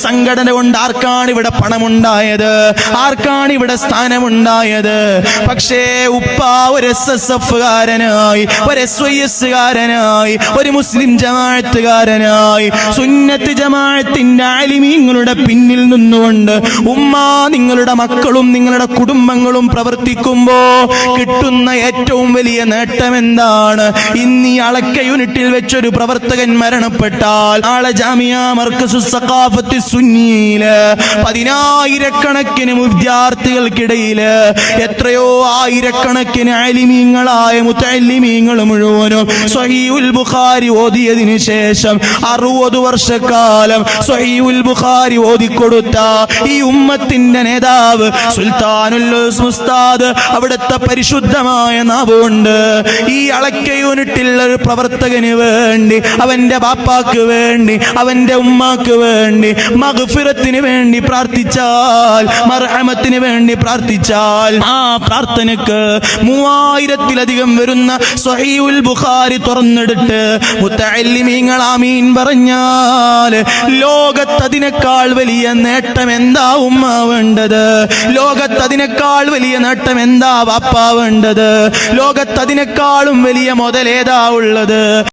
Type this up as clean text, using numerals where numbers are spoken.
സംഘടന കൊണ്ട് ആർക്കാണ് ഇവിടെ പണമുണ്ടായത്? ആർക്കാണ് ഇവിടെ സ്ഥാനമുണ്ടായത്? പക്ഷേ ഉപ്പ ഒരു SSF കാരനായി, ഒരു SYS കാരനായി, ഒരു മുസ്ലിം ജമാഅത്തുകാരനായി, സുന്നത്ത് ജമാഅത്തിന്റെ ആലിമീങ്ങളുടെ പിന്നിൽ നിന്നുകൊണ്ട് ഉമ്മ നിങ്ങളുടെ മക്കളും നിങ്ങളുടെ കുടുംബങ്ങളും പ്രവർത്തിക്കുമ്പോ കിട്ടുന്ന ഏറ്റവും വലിയ നേട്ടം എന്താണ്? ഇന്ന് ഈ അളക്ക യൂണിറ്റിൽ വെച്ചൊരു പ്രവർത്തകൻ മരണപ്പെട്ടാൽ നാളെ ജാമിയ മർകസുസ് സഖാഫത്ത് സുന്നിയില് 10,000-കണക്കിന് വിദ്യാർത്ഥികൾക്കിടയിൽ എത്രയോ ആയിരക്കണക്കിന് ആലിമീങ്ങളായ മുതഅല്ലിമീങ്ങൾ മുഴുവനും സ്വഹീഹുൽ ബുഖാരി ഓതിയതിനു ശേഷം 60 വർഷക്കാലം സ്വഹീഹുൽ ബുഖാരി ഓതിക്കൊടുത്ത ഈ ഉമ്മത്തിന്റെ നേതാവ് സുൽത്താനുൽ ഉസ്താദ്, അവിടുത്തെ പരിശുദ്ധമായ നാവുകൊണ്ട് ഈ അളക്ക യൂണിറ്റിൽ ഒരു പ്രവർത്തകന് വേണ്ടി, അവന്റെ ബാപ്പാക്ക് വേണ്ടി, അവന്റെ ഉമ്മാക്ക് വേണ്ടി, മഗ്ഫിറത്തിന് വേണ്ടി പ്രാർത്ഥിച്ചാൽ, മർഹമത്തിന് വേണ്ടി പ്രാർത്ഥിച്ചാൽ, ആ പ്രാർത്ഥനക്ക് 3000-ലധികം വരുന്ന സ്വഹീഹുൽ ബുഖാരി തുറന്നെടുത്ത് മുതഅല്ലിമീങ്ങൾ ആമീൻ പറഞ്ഞാൽ ലോകത്തതിനേക്കാൾ വലിയ നേട്ടം എന്താ ഉമ്മ വേണ്ടത്? ലോകത്തതിനേക്കാൾ വലിയ നേട്ടം എന്താ വാപ്പ വേണ്ടത്? ലോകത്തതിനേക്കാളും വലിയ മുതലേതാ ഉള്ളത്?